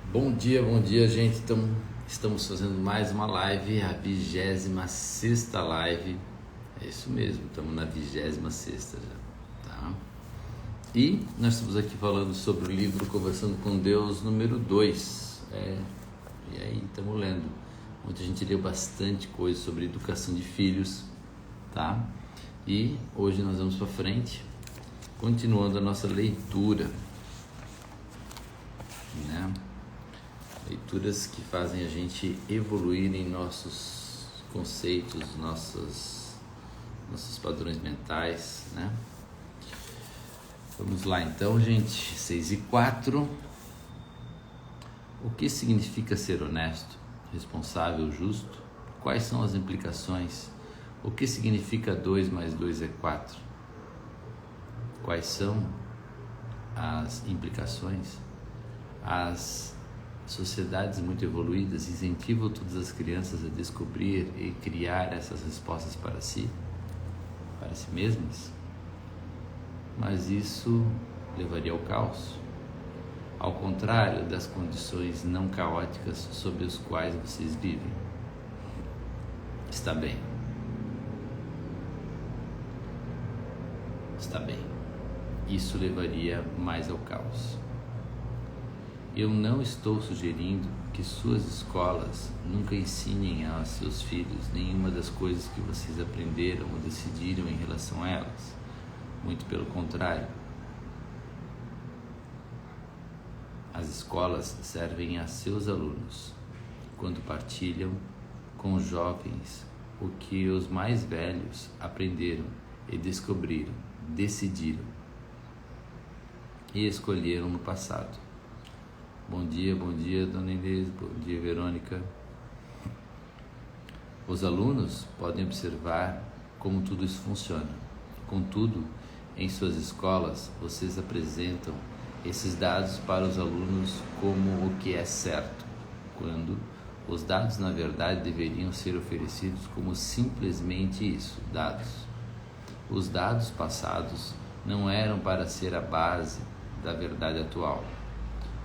Bom dia, gente. Então, estamos fazendo mais uma live, a 26ª live. É isso mesmo, estamos na 26ª já, tá? E nós estamos aqui falando sobre o livro Conversando com Deus, número 2. E aí, estamos lendo. Ontem a gente leu bastante coisa sobre educação de filhos, tá? E hoje nós vamos para frente, continuando a nossa leitura, né? Leituras que fazem a gente evoluir em nossos conceitos, nossos padrões mentais, né? Vamos lá então, gente. 6:04. O que significa ser honesto, responsável, justo? Quais são as implicações? O que significa 2 mais 2 é 4? Quais são as implicações? As sociedades muito evoluídas incentivam todas as crianças a descobrir e criar essas respostas para si mesmas, mas isso levaria ao caos, ao contrário das condições não caóticas sob as quais vocês vivem. Está bem. Isso levaria mais ao caos. Eu não estou sugerindo que suas escolas nunca ensinem aos seus filhos nenhuma das coisas que vocês aprenderam ou decidiram em relação a elas. Muito pelo contrário. As escolas servem a seus alunos quando partilham com os jovens o que os mais velhos aprenderam e descobriram, decidiram e escolheram no passado. Bom dia, Dona Inês, bom dia, Verônica. Os alunos podem observar como tudo isso funciona. Contudo, em suas escolas, vocês apresentam esses dados para os alunos como o que é certo, quando os dados, na verdade, deveriam ser oferecidos como simplesmente isso, dados. Os dados passados não eram para ser a base da verdade atual.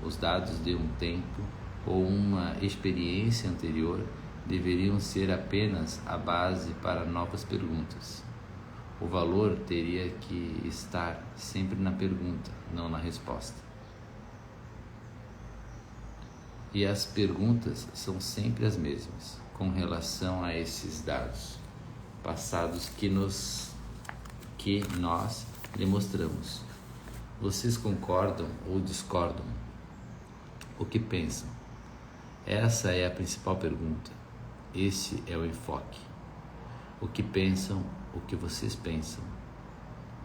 Os dados de um tempo ou uma experiência anterior deveriam ser apenas a base para novas perguntas. O valor teria que estar sempre na pergunta, não na resposta. E as perguntas são sempre as mesmas com relação a esses dados passados que nós lhe mostramos. Vocês concordam ou discordam? O que pensam? Essa é a principal pergunta. Esse é o enfoque. O que pensam? O que vocês pensam?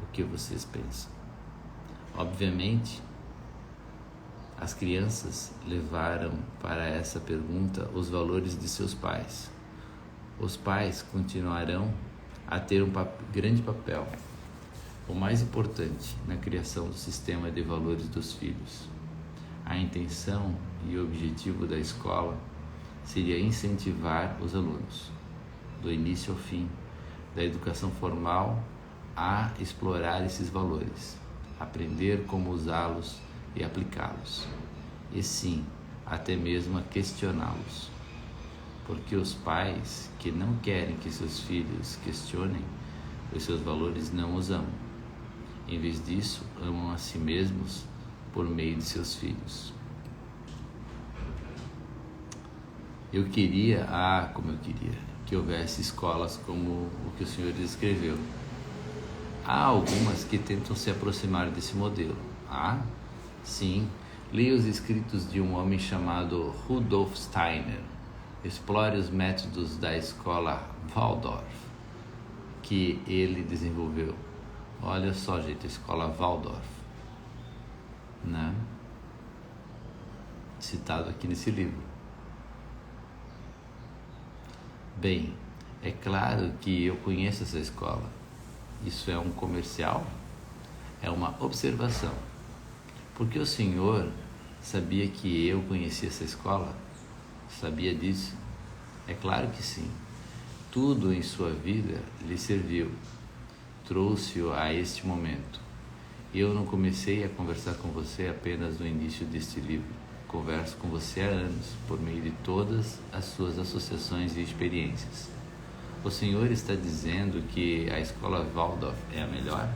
O que vocês pensam? Obviamente, as crianças levaram para essa pergunta os valores de seus pais. Os pais continuarão a ter um grande papel, o mais importante, na criação do sistema de valores dos filhos. A intenção e o objetivo da escola seria incentivar os alunos, do início ao fim, da educação formal, a explorar esses valores, aprender como usá-los e aplicá-los, e sim, até mesmo a questioná-los. Porque os pais que não querem que seus filhos questionem os seus valores não os amam. Em vez disso, amam a si mesmos por meio de seus filhos. Como eu queria que houvesse escolas como o que o Senhor descreveu. Há algumas que tentam se aproximar desse modelo. Sim, leia os escritos de um homem chamado Rudolf Steiner. Explore os métodos da escola Waldorf que ele desenvolveu. Olha só, gente, a escola Waldorf, né? Citado aqui nesse livro. Bem, é claro que eu conheço essa escola. Isso é um comercial? É uma observação. Porque o Senhor sabia que eu conhecia essa escola? Sabia disso? É claro que sim. Tudo em sua vida lhe serviu, trouxe-o a este momento. Eu não comecei a conversar com você apenas no início deste livro. converso com você há anos, por meio de todas as suas associações e experiências. O senhor está dizendo que a escola Waldorf é a melhor?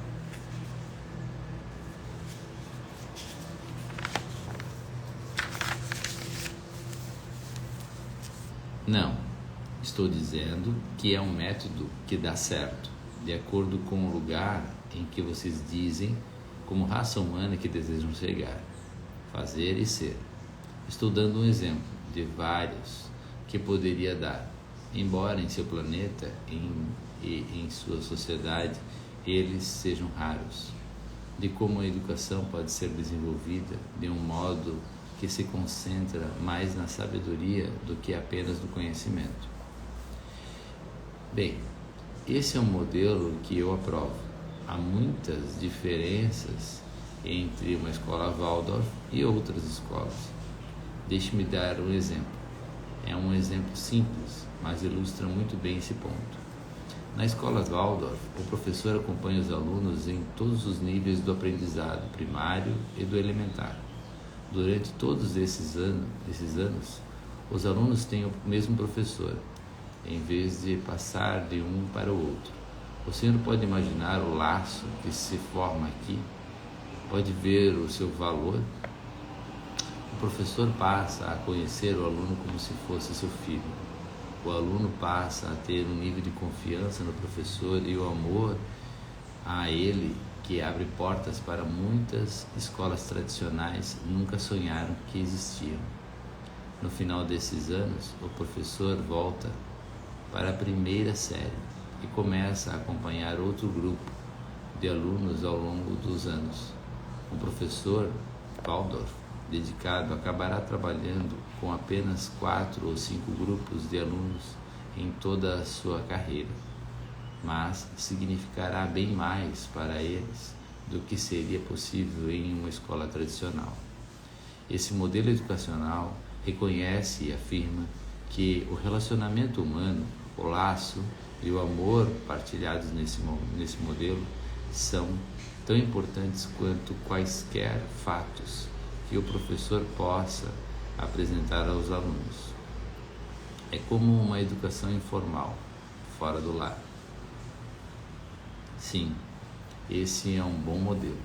Não, estou dizendo que é um método que dá certo, de acordo com o lugar em que vocês dizem, como raça humana, que desejam chegar, fazer e ser. Estou dando um exemplo de vários que poderia dar, embora em seu planeta e em sua sociedade eles sejam raros, de como a educação pode ser desenvolvida de um modo que se concentra mais na sabedoria do que apenas no conhecimento. Bem, esse é um modelo que eu aprovo. Há muitas diferenças entre uma escola Waldorf e outras escolas. Deixe-me dar um exemplo. É um exemplo simples, mas ilustra muito bem esse ponto. Na escola Waldorf, o professor acompanha os alunos em todos os níveis do aprendizado primário e do elementar. Durante todos esses anos, os alunos têm o mesmo professor, em vez de passar de um para o outro. O senhor pode imaginar o laço que se forma aqui? Pode ver o seu valor? O professor passa a conhecer o aluno como se fosse seu filho. O aluno passa a ter um nível de confiança no professor e o amor a ele, que abre portas para muitas escolas tradicionais nunca sonharam que existiam. No final desses anos, o professor volta para a primeira série e começa a acompanhar outro grupo de alunos ao longo dos anos. O professor Waldorf, dedicado, acabará trabalhando com apenas 4 ou 5 grupos de alunos em toda a sua carreira, mas significará bem mais para eles do que seria possível em uma escola tradicional. Esse modelo educacional reconhece e afirma que o relacionamento humano, o laço e o amor partilhados nesse modelo são tão importantes quanto quaisquer fatos que o professor possa apresentar aos alunos. É como uma educação informal, fora do lar. Sim, esse é um bom modelo.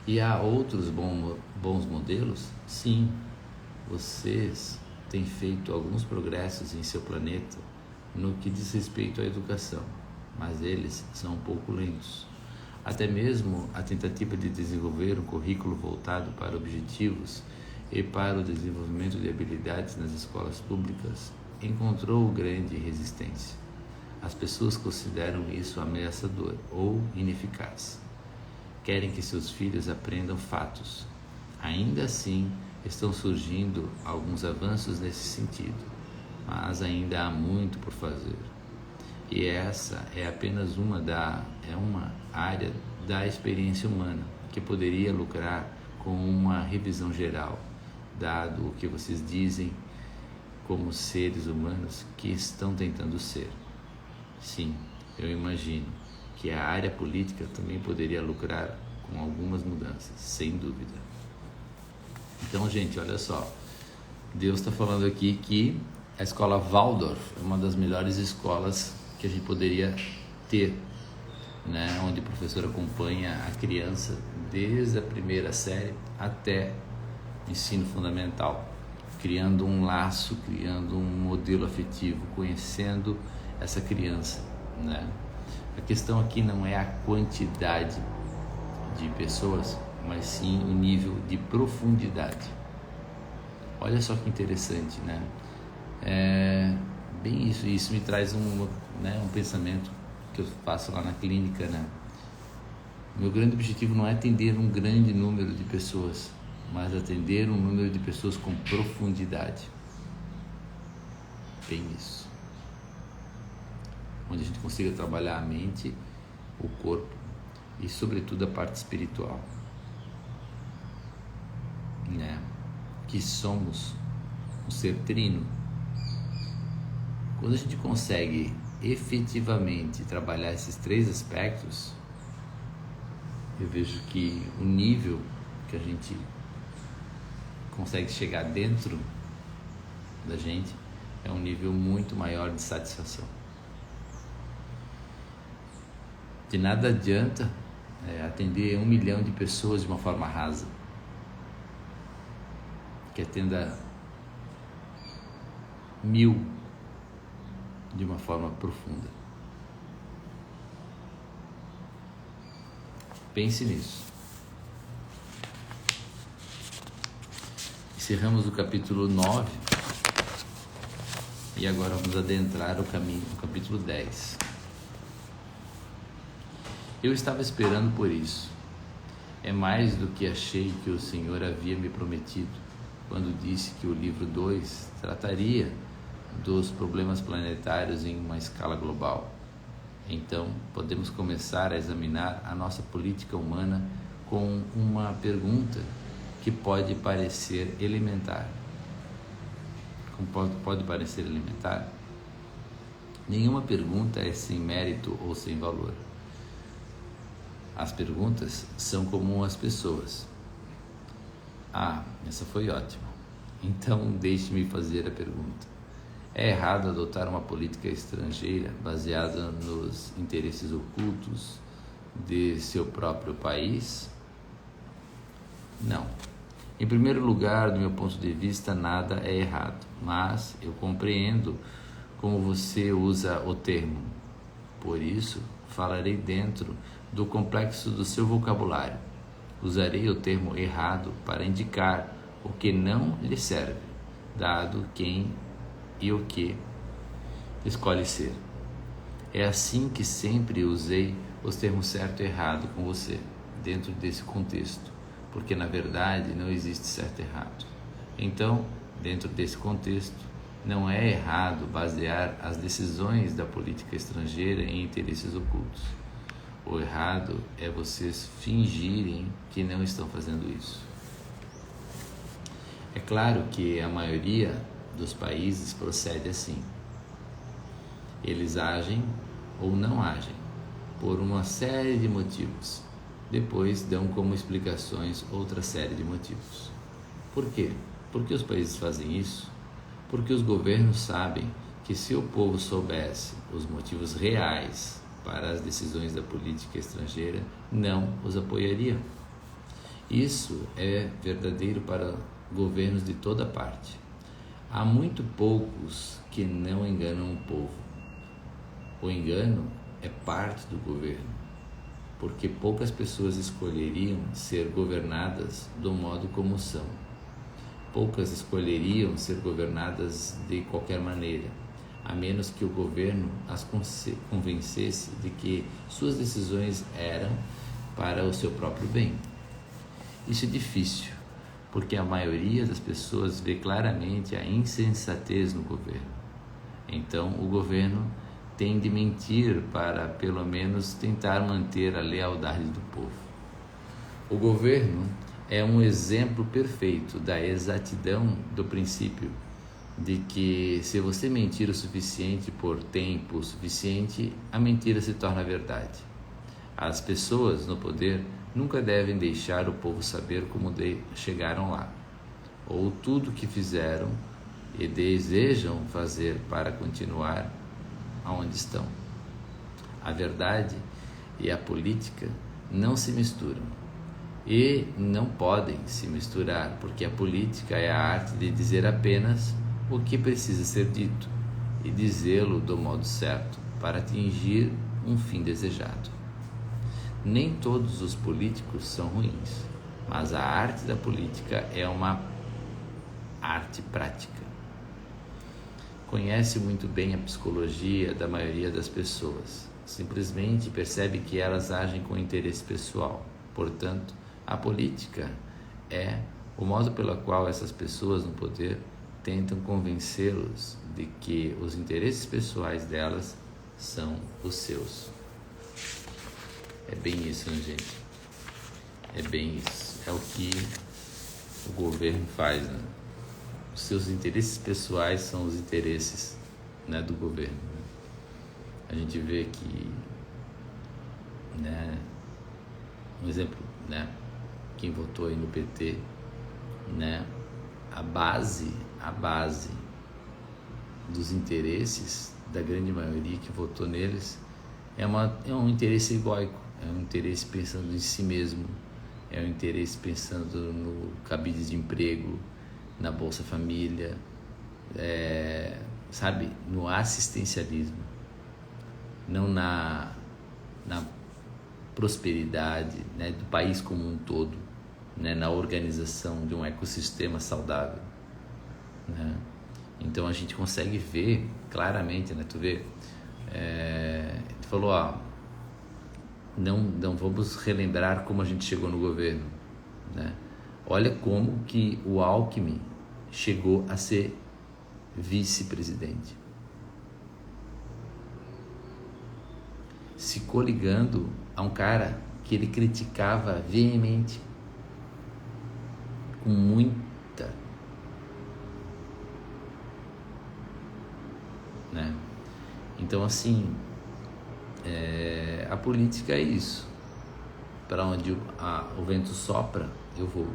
E há outros bons modelos? Sim, vocês têm feito alguns progressos em seu planeta no que diz respeito à educação, mas eles são um pouco lentos. Até mesmo a tentativa de desenvolver um currículo voltado para objetivos e para o desenvolvimento de habilidades nas escolas públicas encontrou grande resistência. As pessoas consideram isso ameaçador ou ineficaz. Querem que seus filhos aprendam fatos. Ainda assim, estão surgindo alguns avanços nesse sentido, mas ainda há muito por fazer. E essa é apenas uma área da experiência humana que poderia lucrar com uma revisão geral, dado o que vocês dizem como seres humanos que estão tentando ser. Sim, eu imagino que a área política também poderia lucrar com algumas mudanças, sem dúvida. Então, gente, olha só, Deus está falando aqui que a escola Waldorf é uma das melhores escolas que a gente poderia ter, né? Onde o professor acompanha a criança desde a primeira série até o ensino fundamental, criando um laço, criando um modelo afetivo, conhecendo essa criança, né? A questão aqui não é a quantidade de pessoas, mas sim o nível de profundidade. Olha só que interessante, né? Bem isso me traz um pensamento que eu faço lá na clínica, né? Meu grande objetivo não é atender um grande número de pessoas, mas atender um número de pessoas com profundidade. Bem isso. Onde a gente consiga trabalhar a mente, o corpo e, sobretudo, a parte espiritual, né? Que somos um ser trino. Quando a gente consegue efetivamente trabalhar esses 3 aspectos, eu vejo que o nível que a gente consegue chegar dentro da gente, é um nível muito maior de satisfação. De nada adianta atender 1 milhão de pessoas de uma forma rasa. Que atenda 1000 de uma forma profunda. Pense nisso. Encerramos o capítulo 9 e agora vamos adentrar o caminho, o capítulo 10. Eu estava esperando por isso. É mais do que achei que o Senhor havia me prometido quando disse que o livro 2 trataria dos problemas planetários em uma escala global. Então, podemos começar a examinar a nossa política humana com uma pergunta que pode parecer elementar. Como pode parecer elementar? Nenhuma pergunta é sem mérito ou sem valor. As perguntas são como as pessoas. Essa foi ótima. Então, deixe-me fazer a pergunta. É errado adotar uma política estrangeira baseada nos interesses ocultos de seu próprio país? Não. Em primeiro lugar, do meu ponto de vista, nada é errado, mas eu compreendo como você usa o termo. Por isso, falarei dentro do complexo do seu vocabulário. Usarei o termo errado para indicar o que não lhe serve, dado quem e o que escolhe ser. É assim que sempre usei os termos certo e errado com você, dentro desse contexto, porque na verdade não existe certo e errado. Então, dentro desse contexto, não é errado basear as decisões da política estrangeira em interesses ocultos. O errado é vocês fingirem que não estão fazendo isso. É claro que a maioria dos países procede assim. Eles agem ou não agem por uma série de motivos. Depois dão como explicações outra série de motivos. Por quê? Por que os países fazem isso? Porque os governos sabem que se o povo soubesse os motivos reais para as decisões da política estrangeira, não os apoiariam. Isso é verdadeiro para governos de toda parte. Há muito poucos que não enganam o povo. O engano é parte do governo, porque poucas pessoas escolheriam ser governadas do modo como são. Poucas escolheriam ser governadas de qualquer maneira, a menos que o governo as convencesse de que suas decisões eram para o seu próprio bem. Isso é difícil, porque a maioria das pessoas vê claramente a insensatez no governo. Então, o governo tem de mentir para, pelo menos, tentar manter a lealdade do povo. O governo é um exemplo perfeito da exatidão do princípio de que, se você mentir o suficiente por tempo suficiente, a mentira se torna verdade. As pessoas no poder nunca devem deixar o povo saber como chegaram lá, ou tudo o que fizeram e desejam fazer para continuar aonde estão. A verdade e a política não se misturam e não podem se misturar, porque a política é a arte de dizer apenas o que precisa ser dito e dizê-lo do modo certo para atingir um fim desejado. Nem todos os políticos são ruins, mas a arte da política é uma arte prática. Conhece muito bem a psicologia da maioria das pessoas. Simplesmente percebe que elas agem com interesse pessoal. Portanto, a política é o modo pelo qual essas pessoas no poder tentam convencê-los de que os interesses pessoais delas são os seus. É bem isso, né, gente? É bem isso. É o que o governo faz, né? Os seus interesses pessoais são os interesses, né, do governo. A gente vê que, né, um exemplo, né, quem votou aí no PT, né, a base dos interesses da grande maioria que votou neles é um interesse egóico, é um interesse pensando em si mesmo, é um interesse pensando no cabide de emprego, na Bolsa Família, sabe, no assistencialismo, não na prosperidade, né, do país como um todo, né, na organização de um ecossistema saudável, né? Então a gente consegue ver claramente, né? Tu vê, tu falou, não vamos relembrar como a gente chegou no governo, né? Olha como que o Alckmin chegou a ser vice-presidente, se coligando a um cara que ele criticava veemente, com muita, né? Então assim, a política é isso, para onde o vento sopra eu vou,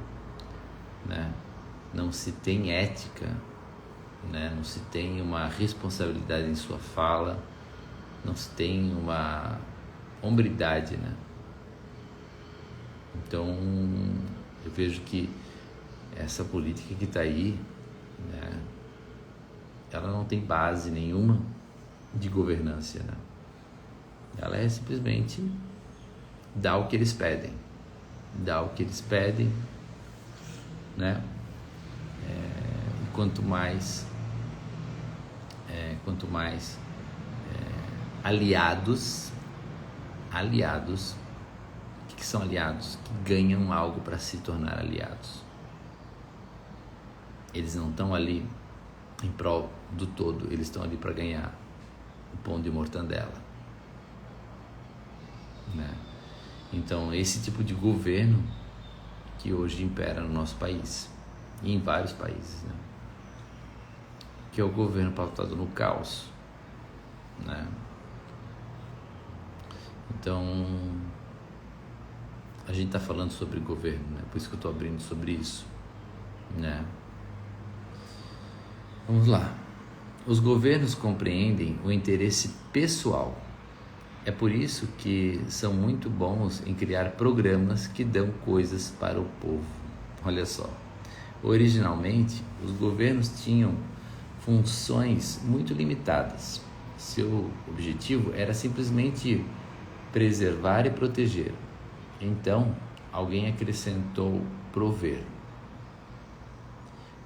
né? Não se tem ética, né? Não se tem uma responsabilidade em sua fala, não se tem uma hombridade, né? Então eu vejo que essa política que está aí, né, ela não tem base nenhuma de governança, né? Ela é simplesmente dar o que eles pedem, né? E quanto mais aliados, o que são aliados? Que ganham algo para se tornar aliados. Eles não estão ali em prol do todo, eles estão ali para ganhar o pão de mortandela, né? Então esse tipo de governo que hoje impera no nosso país e em vários países, né? Que é o governo pautado no caos, né? Então a gente está falando sobre governo, né? Por isso que eu estou abrindo sobre isso, né? Vamos lá. Os governos compreendem o interesse pessoal. É por isso que são muito bons em criar programas que dão coisas para o povo. Olha só. Originalmente, os governos tinham funções muito limitadas. Seu objetivo era simplesmente preservar e proteger. Então, alguém acrescentou prover.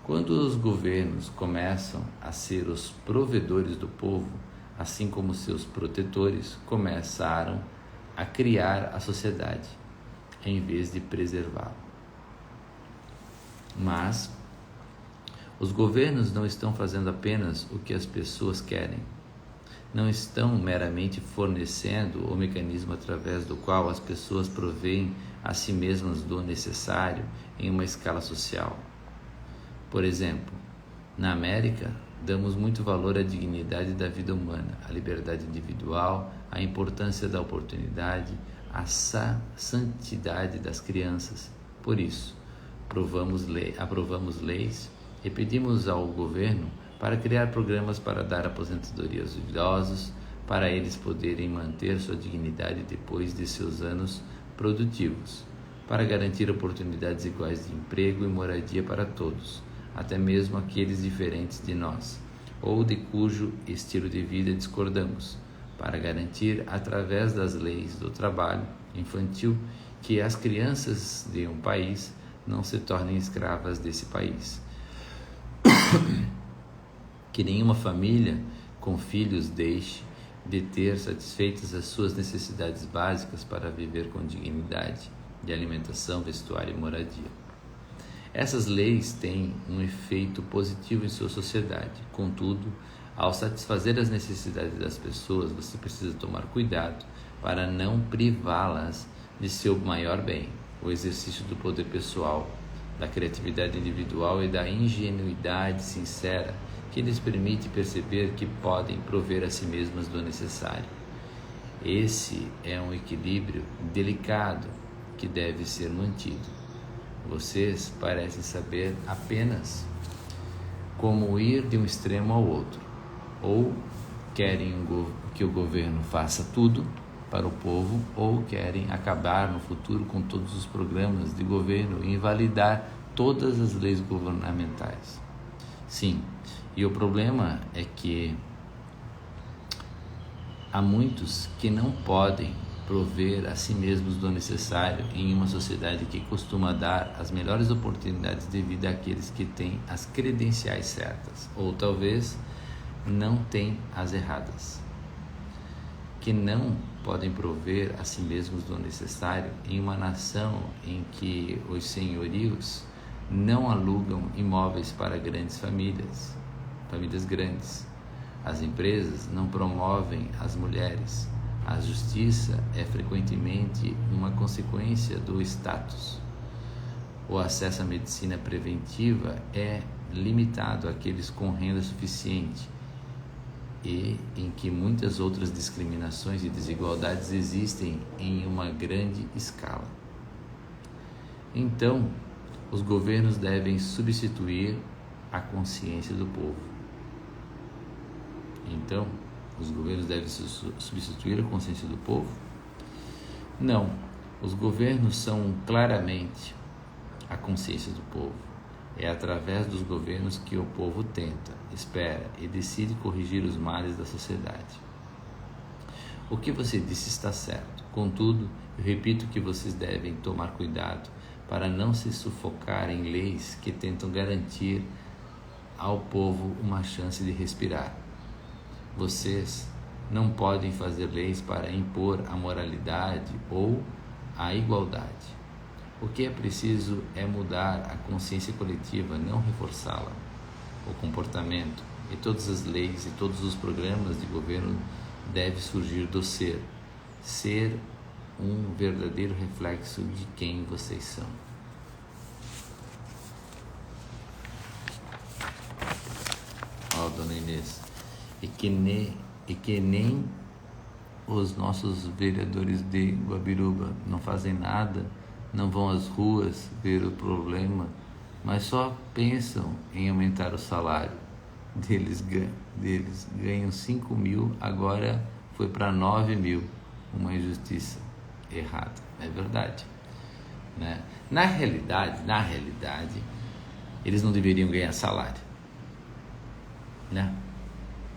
Quando os governos começam a ser os provedores do povo, assim como seus protetores, começaram a criar a sociedade, em vez de preservá-la. Mas os governos não estão fazendo apenas o que as pessoas querem. Não estão meramente fornecendo o mecanismo através do qual as pessoas provêm a si mesmas do necessário em uma escala social. Por exemplo, na América, damos muito valor à dignidade da vida humana, à liberdade individual, à importância da oportunidade, à santidade das crianças. Por isso, aprovamos leis e pedimos ao governo para criar programas para dar aposentadoria aos idosos, para eles poderem manter sua dignidade depois de seus anos produtivos, para garantir oportunidades iguais de emprego e moradia para todos, até mesmo aqueles diferentes de nós, ou de cujo estilo de vida discordamos, para garantir, através das leis do trabalho infantil, que as crianças de um país não se tornem escravas desse país. Que nenhuma família com filhos deixe de ter satisfeitas as suas necessidades básicas para viver com dignidade, de alimentação, vestuário e moradia. Essas leis têm um efeito positivo em sua sociedade. Contudo, ao satisfazer as necessidades das pessoas, você precisa tomar cuidado para não privá-las de seu maior bem, o exercício do poder pessoal, da criatividade individual e da ingenuidade sincera que lhes permite perceber que podem prover a si mesmas do necessário. Esse é um equilíbrio delicado que deve ser mantido. Vocês parecem saber apenas como ir de um extremo ao outro. Ou querem que o governo faça tudo para o povo, ou querem acabar no futuro com todos os programas de governo e invalidar todas as leis governamentais. Sim, e o problema é que há muitos que não podem prover a si mesmos do necessário em uma sociedade que costuma dar as melhores oportunidades de vida àqueles que têm as credenciais certas, ou talvez não têm as erradas, que não podem prover a si mesmos do necessário em uma nação em que os senhorios não alugam imóveis para grandes famílias grandes. As empresas não promovem as mulheres. A justiça é frequentemente uma consequência do status. O acesso à medicina preventiva é limitado àqueles com renda suficiente e em que muitas outras discriminações e desigualdades existem em uma grande escala. Então, os governos devem substituir a consciência do povo. Então, os governos devem substituir a consciência do povo? Não, os governos são claramente a consciência do povo. É através dos governos que o povo tenta, espera e decide corrigir os males da sociedade. O que você disse está certo. Contudo, eu repito que vocês devem tomar cuidado para não se sufocar em leis que tentam garantir ao povo uma chance de respirar. Vocês não podem fazer leis para impor a moralidade ou a igualdade. O que é preciso é mudar a consciência coletiva, não reforçá-la. O comportamento e todas as leis e todos os programas de governo devem surgir do ser um verdadeiro reflexo de quem vocês são. Ó, dona Inês, e que nem os nossos vereadores de Guabiruba não fazem nada, não vão às ruas ver o problema, mas só pensam em aumentar o salário deles. Ganham 5 mil, agora foi para 9 mil, uma injustiça errada, é verdade, né? Na realidade, eles não deveriam ganhar salário, né?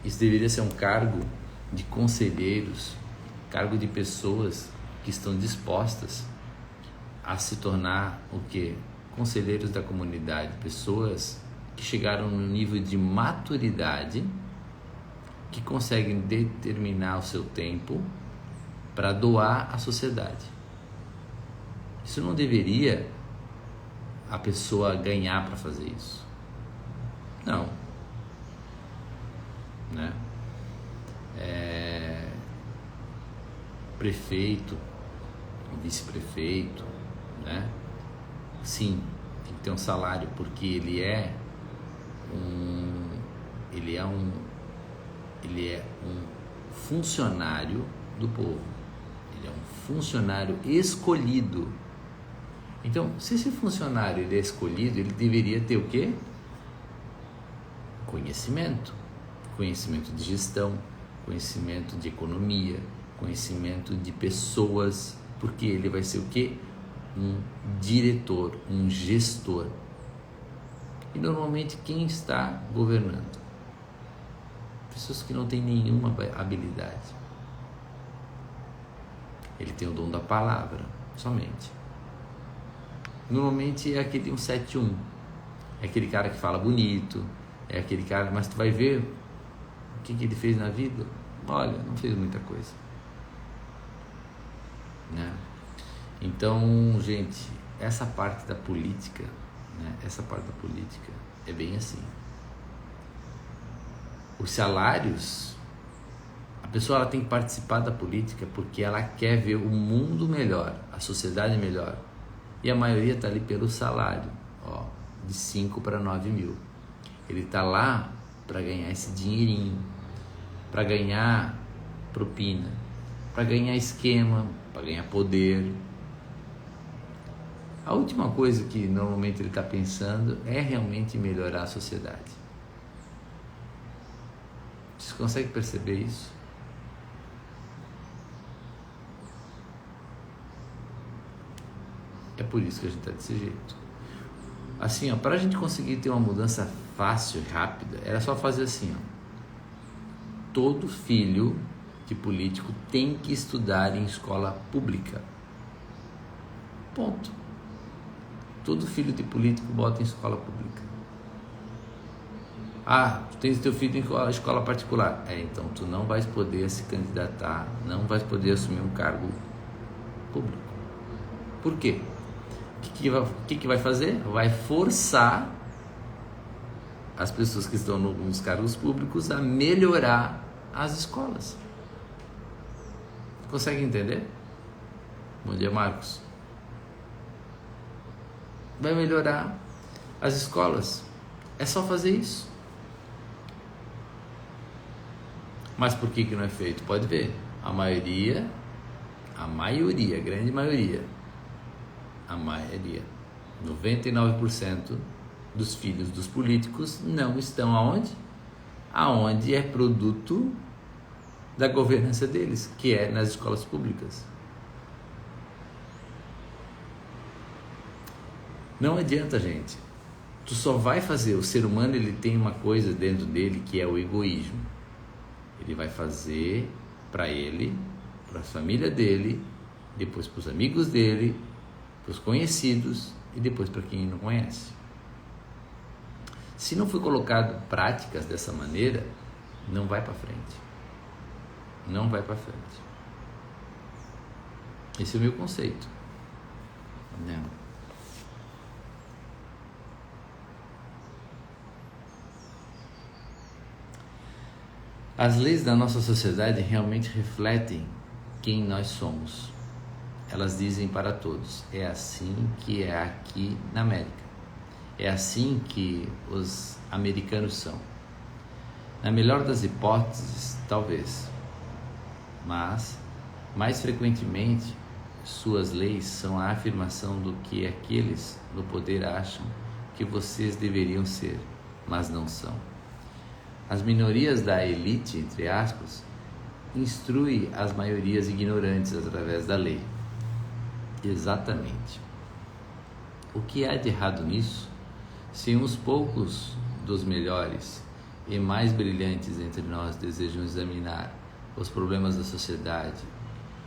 Isso deveria ser um cargo de conselheiros, cargo de pessoas que estão dispostas a se tornar o quê? Conselheiros da comunidade, pessoas que chegaram no nível de maturidade, que conseguem determinar o seu tempo para doar à sociedade. Isso não deveria a pessoa ganhar para fazer isso. Não. Né? Prefeito, vice-prefeito, né? Sim, tem que ter um salário, porque ele é um funcionário do povo. Ele é um funcionário escolhido. Então, se esse funcionário ele é escolhido, ele deveria ter o quê? Conhecimento de gestão, conhecimento de economia, conhecimento de pessoas, porque ele vai ser o quê? Um diretor, um gestor. E normalmente quem está governando? Pessoas que não têm nenhuma habilidade. Ele tem o dom da palavra, somente. Normalmente é aquele 171, é aquele cara que fala bonito, é aquele cara, mas tu vai ver o que ele fez na vida? Olha, não fez muita coisa, né? Então, gente, essa parte da política, né? Essa parte da política é bem assim. Os salários, a pessoa ela tem que participar da política porque ela quer ver o mundo melhor, a sociedade melhor. E a maioria está ali pelo salário, ó, de 5 para 9 mil. Ele está lá para ganhar esse dinheirinho, para ganhar propina, para ganhar esquema, para ganhar poder. A última coisa que normalmente ele está pensando é realmente melhorar a sociedade. Vocês conseguem perceber isso? É por isso que a gente está desse jeito. Assim, para a gente conseguir ter uma mudança fácil e rápida, era só fazer assim, ó. Todo filho de político tem que estudar em escola pública. Ponto. Todo filho de político bota em escola pública. Tu tens teu filho em escola particular. Então tu não vais poder se candidatar, não vais poder assumir um cargo público. Por quê? O que vai fazer? Vai forçar as pessoas que estão nos cargos públicos a melhorar as escolas. Consegue entender? Bom dia, Marcos. Vai melhorar as escolas. É só fazer isso. Mas por que não é feito? Pode ver. A grande maioria, 99% dos filhos dos políticos não estão aonde? Aonde é produto da governança deles, que é nas escolas públicas. Não adianta, gente. Tu só vai fazer, o ser humano ele tem uma coisa dentro dele que é o egoísmo. Ele vai fazer para ele, para a família dele, depois para os amigos dele, para os conhecidos e depois para quem não conhece. Se não for colocado práticas dessa maneira, não vai para frente. Não vai para frente. Esse é o meu conceito. Não. As leis da nossa sociedade realmente refletem quem nós somos. Elas dizem para todos, é assim que é aqui na América. É assim que os americanos são. Na melhor das hipóteses, talvez. Mas, mais frequentemente, suas leis são a afirmação do que aqueles no poder acham que vocês deveriam ser, mas não são. As minorias da elite, entre aspas, instrui as maiorias ignorantes através da lei. Exatamente. O que há de errado nisso? Se uns poucos dos melhores e mais brilhantes entre nós desejam examinar os problemas da sociedade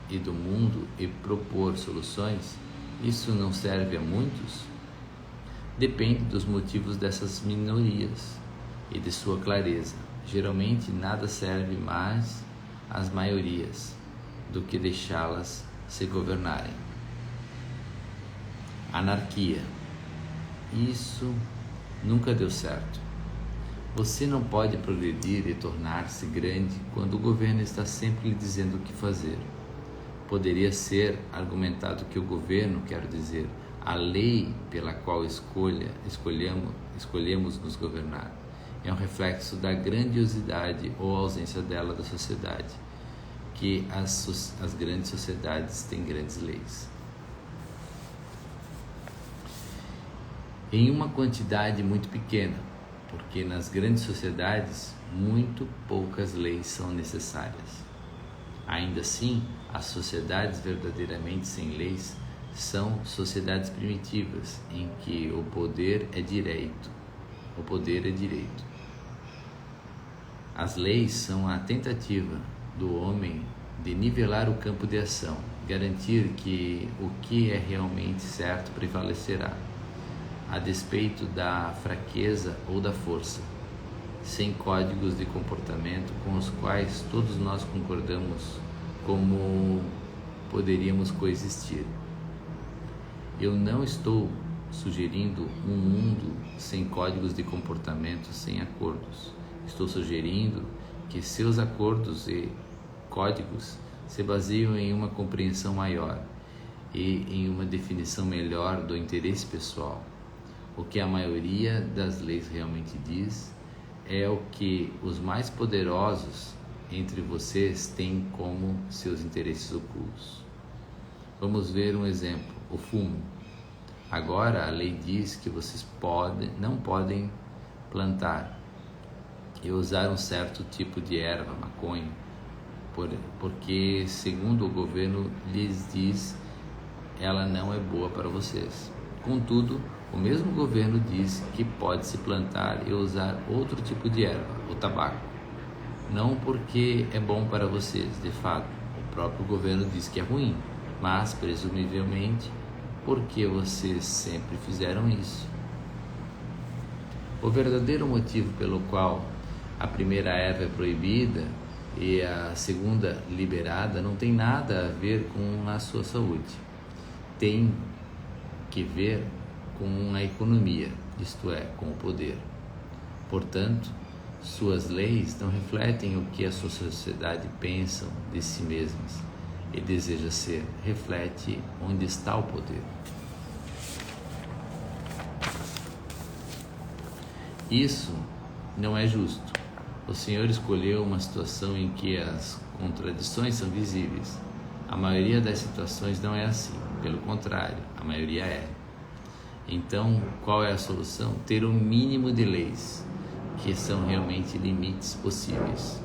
e do mundo e propor soluções, isso não serve a muitos? Depende dos motivos dessas minorias e de sua clareza. Geralmente nada serve mais às maiorias do que deixá-las se governarem. Anarquia. Isso nunca deu certo. Você não pode progredir e tornar-se grande quando o governo está sempre lhe dizendo o que fazer. Poderia ser argumentado que o governo, quero dizer, a lei pela qual escolhemos nos governar, é um reflexo da grandiosidade ou ausência dela da sociedade, que as grandes sociedades têm grandes leis. Em uma quantidade muito pequena, porque nas grandes sociedades muito poucas leis são necessárias. Ainda assim, as sociedades verdadeiramente sem leis são sociedades primitivas, em que o poder é direito. O poder é direito. As leis são a tentativa do homem de nivelar o campo de ação, garantir que o que é realmente certo prevalecerá, a despeito da fraqueza ou da força, sem códigos de comportamento com os quais todos nós concordamos como poderíamos coexistir. Eu não estou sugerindo um mundo sem códigos de comportamento, sem acordos. Estou sugerindo que seus acordos e códigos se baseiam em uma compreensão maior e em uma definição melhor do interesse pessoal. O que a maioria das leis realmente diz é o que os mais poderosos entre vocês têm como seus interesses ocultos. Vamos ver um exemplo: o fumo. Agora a lei diz que vocês não podem plantar e usar um certo tipo de erva, maconha, porque segundo o governo lhes diz, ela não é boa para vocês. Contudo, o mesmo governo diz que pode se plantar e usar outro tipo de erva, o tabaco. Não porque é bom para vocês, de fato, o próprio governo diz que é ruim, mas presumivelmente porque vocês sempre fizeram isso. O verdadeiro motivo pelo qual a primeira erva é proibida e a segunda liberada não tem nada a ver com a sua saúde. Tem que ver com a economia, isto é, com o poder. Portanto, suas leis não refletem o que a sua sociedade pensa de si mesmas e deseja ser, reflete onde está o poder. Isso não é justo. O Senhor escolheu uma situação em que as contradições são visíveis. A maioria das situações não é assim, pelo contrário, a maioria é. Então, qual é a solução? Ter o mínimo de leis, que são realmente limites possíveis.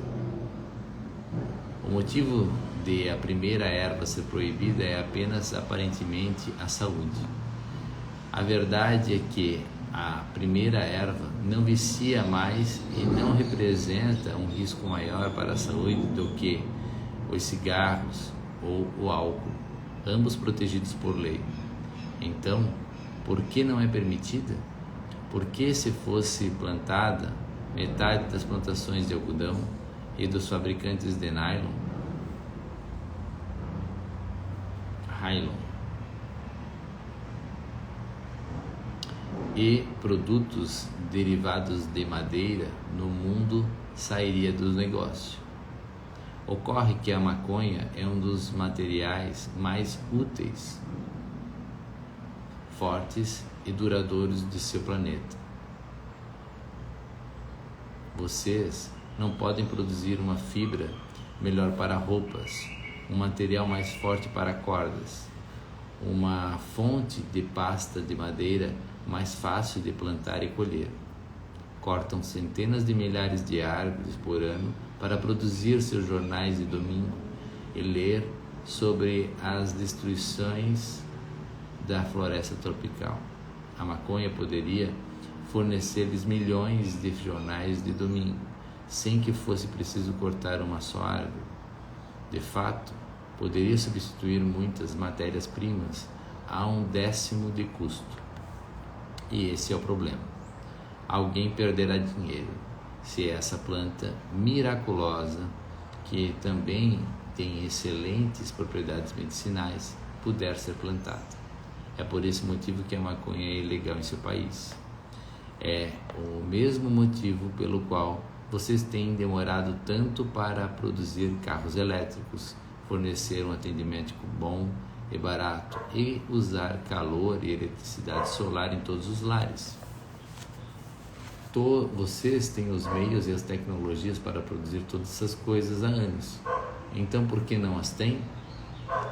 O motivo de a primeira erva ser proibida é apenas aparentemente a saúde. A verdade é que a primeira erva não vicia mais e não representa um risco maior para a saúde do que os cigarros ou o álcool, ambos protegidos por lei. Então, por que não é permitida? Porque se fosse plantada metade das plantações de algodão e dos fabricantes de nylon, e produtos derivados de madeira no mundo, sairia do negócio. Ocorre que a maconha é um dos materiais mais úteis, fortes e duradouros de seu planeta. Vocês não podem produzir uma fibra melhor para roupas, um material mais forte para cordas, uma fonte de pasta de madeira mais fácil de plantar e colher. Cortam centenas de milhares de árvores por ano para produzir seus jornais de domingo e ler sobre as destruições da floresta tropical. A maconha poderia fornecer-lhes milhões de jornais de domingo, sem que fosse preciso cortar uma só árvore. De fato, poderia substituir muitas matérias-primas a 1/10 de custo. E esse é o problema. Alguém perderá dinheiro se essa planta miraculosa, que também tem excelentes propriedades medicinais, puder ser plantada. É por esse motivo que a maconha é ilegal em seu país. É o mesmo motivo pelo qual vocês têm demorado tanto para produzir carros elétricos, fornecer um atendimento bom e barato e usar calor e eletricidade solar em todos os lares. Vocês têm os meios e as tecnologias para produzir todas essas coisas há anos. Então, por que não as têm?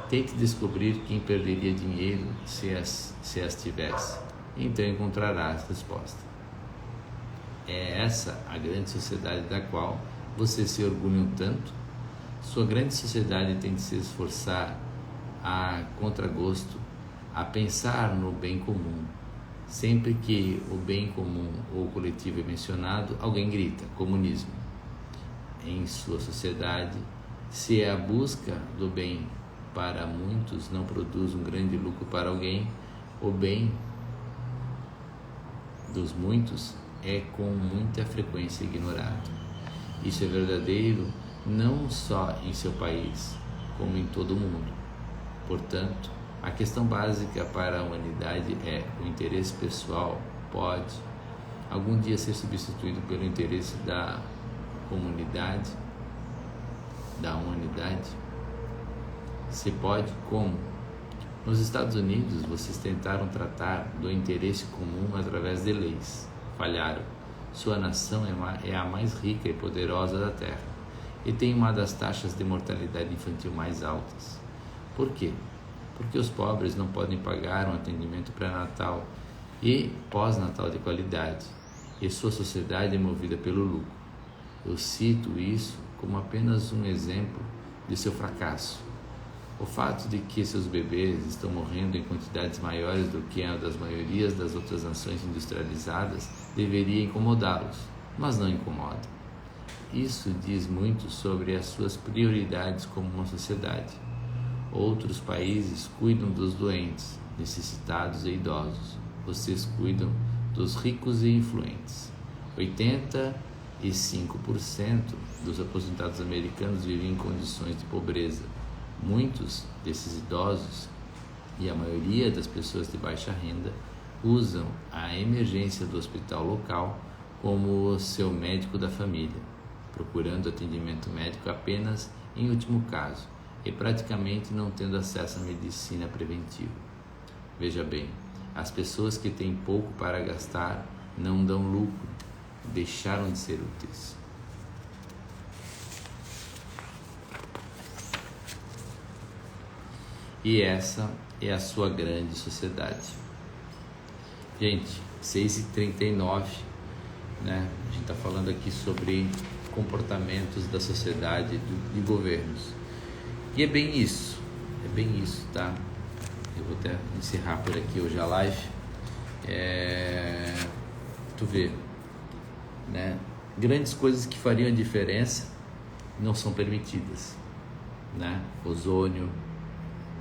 Tente descobrir quem perderia dinheiro se as tivesse. Então encontrará a resposta. É essa a grande sociedade da qual vocês se orgulham tanto? Sua grande sociedade tem de se esforçar a contragosto, a pensar no bem comum. Sempre que o bem comum ou coletivo é mencionado, alguém grita: comunismo. Em sua sociedade, se a busca do bem para muitos não produz um grande lucro para alguém, o bem dos muitos é com muita frequência ignorado. Isso é verdadeiro não só em seu país, como em todo o mundo. Portanto, a questão básica para a humanidade é: o interesse pessoal pode algum dia ser substituído pelo interesse da comunidade, da humanidade? Se pode, como? Nos Estados Unidos, vocês tentaram tratar do interesse comum através de leis. Falharam. Sua nação é a mais rica e poderosa da Terra e tem uma das taxas de mortalidade infantil mais altas. Por quê? Porque os pobres não podem pagar um atendimento pré-natal e pós-natal de qualidade, e sua sociedade é movida pelo lucro. Eu cito isso como apenas um exemplo de seu fracasso. O fato de que seus bebês estão morrendo em quantidades maiores do que a das maiorias das outras nações industrializadas deveria incomodá-los, mas não incomoda. Isso diz muito sobre as suas prioridades como uma sociedade. Outros países cuidam dos doentes, necessitados e idosos. Vocês cuidam dos ricos e influentes. 85% dos aposentados americanos vivem em condições de pobreza. Muitos desses idosos e a maioria das pessoas de baixa renda usam a emergência do hospital local como o seu médico da família, procurando atendimento médico apenas em último caso e praticamente não tendo acesso à medicina preventiva. Veja bem, as pessoas que têm pouco para gastar não dão lucro, deixaram de ser úteis. E essa é a sua grande sociedade. Gente, 6h39, né? A gente está falando aqui sobre comportamentos da sociedade e governos. E é bem isso, tá? Eu vou até encerrar por aqui hoje a live. Tu vê, né? Grandes coisas que fariam a diferença não são permitidas, né? Ozônio,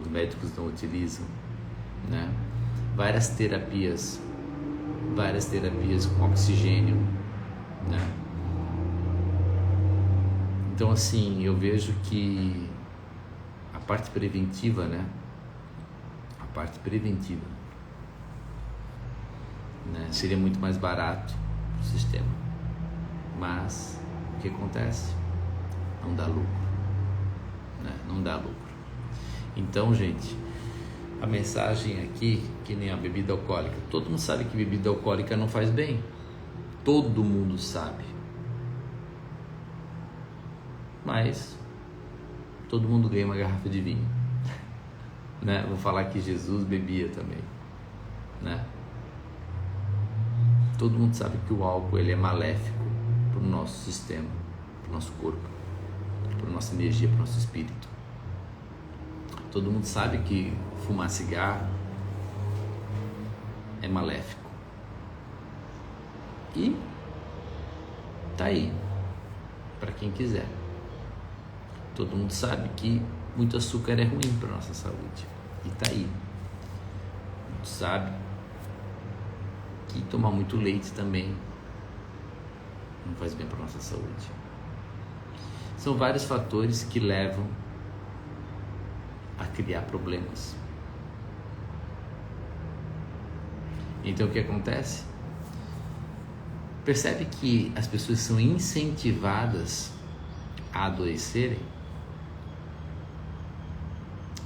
os médicos não utilizam, né? Várias terapias com oxigênio, né? Então, assim, eu vejo que a parte preventiva, né? A parte preventiva, né? Seria muito mais barato para o sistema, mas o que acontece? Não dá lucro, né? Não dá lucro. Então, gente, a mensagem aqui, que nem a bebida alcoólica, todo mundo sabe que bebida alcoólica não faz bem, todo mundo sabe, mas todo mundo ganha uma garrafa de vinho, né? Vou falar que Jesus bebia também, né? Todo mundo sabe que o álcool ele é maléfico para o nosso sistema, para o nosso corpo, para a nossa energia, para o nosso espírito. Todo mundo sabe que fumar cigarro é maléfico. E tá aí, para quem quiser. Todo mundo sabe que muito açúcar é ruim para nossa saúde. E tá aí. A gente sabe que tomar muito leite também não faz bem para nossa saúde. São vários fatores que levam a criar problemas. Então o que acontece? Percebe que as pessoas são incentivadas a adoecerem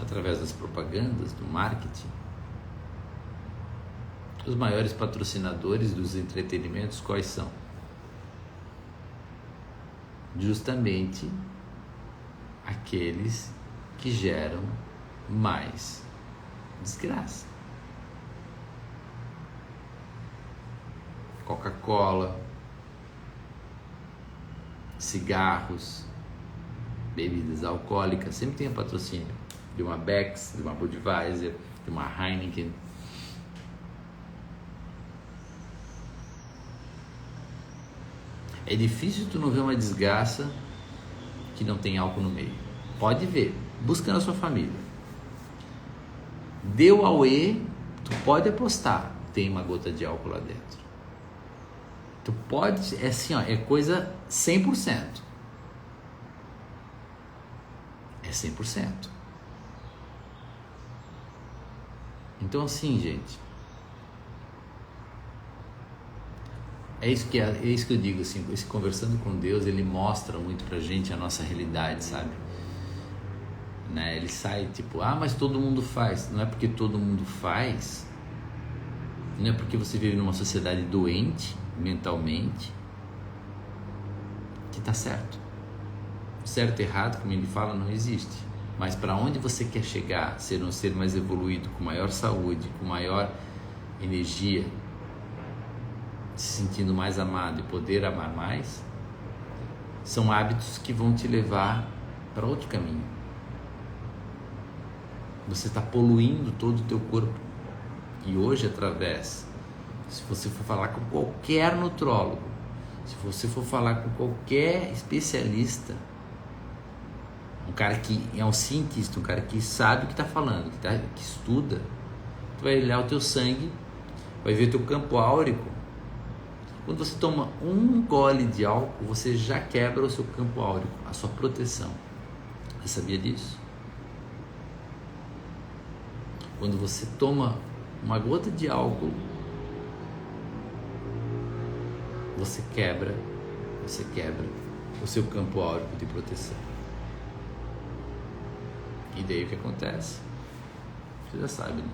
através das propagandas, do marketing. Os maiores patrocinadores dos entretenimentos quais são? Justamente aqueles que geram mais desgraça. Coca-Cola, cigarros, bebidas alcoólicas, sempre tem patrocínio de uma Beck's, de uma Budweiser, de uma Heineken. É difícil tu não ver uma desgraça que não tem álcool no meio. Pode ver, busca na sua família. Deu auê, tu pode apostar, tem uma gota de álcool lá dentro. Tu pode, é assim, ó, é coisa 100%. É 100%. Então assim, gente, é isso que eu digo, assim, esse conversando com Deus, ele mostra muito pra gente a nossa realidade, sabe? Né? Ele sai tipo, mas todo mundo faz. Não é porque todo mundo faz, não é porque você vive numa sociedade doente mentalmente que tá certo. Certo e errado, como ele fala, não existe. Mas para onde você quer chegar, ser um ser mais evoluído, com maior saúde, com maior energia, se sentindo mais amado e poder amar mais, são hábitos que vão te levar para outro caminho. Você está poluindo todo o teu corpo. E hoje, através, se você for falar com qualquer nutrólogo, se você for falar com qualquer especialista, um cara que é um cientista, um cara que sabe o que está falando, que estuda, tu vai olhar o teu sangue, vai ver o teu campo áurico. Quando você toma um gole de álcool, você já quebra o seu campo áurico, a sua proteção. Você sabia disso? Quando você toma uma gota de álcool, você quebra o seu campo áurico de proteção. E daí o que acontece? Você já sabe, né?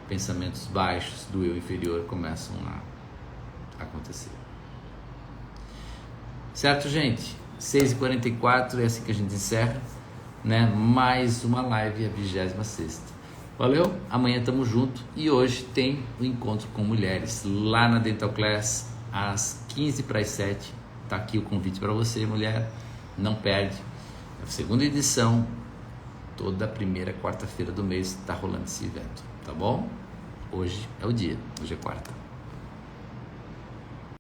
Pensamentos baixos do eu inferior começam a acontecer. Certo, gente? 6h44, é assim que a gente encerra, né? Mais uma live, a 26ª. Valeu? Amanhã tamo junto. E hoje tem o encontro com mulheres lá na Dental Class às 6:45. Tá aqui o convite para você, mulher. Não perde. É a segunda edição. Toda primeira quarta-feira do mês tá rolando esse evento, tá bom? Hoje é o dia. Hoje é quarta.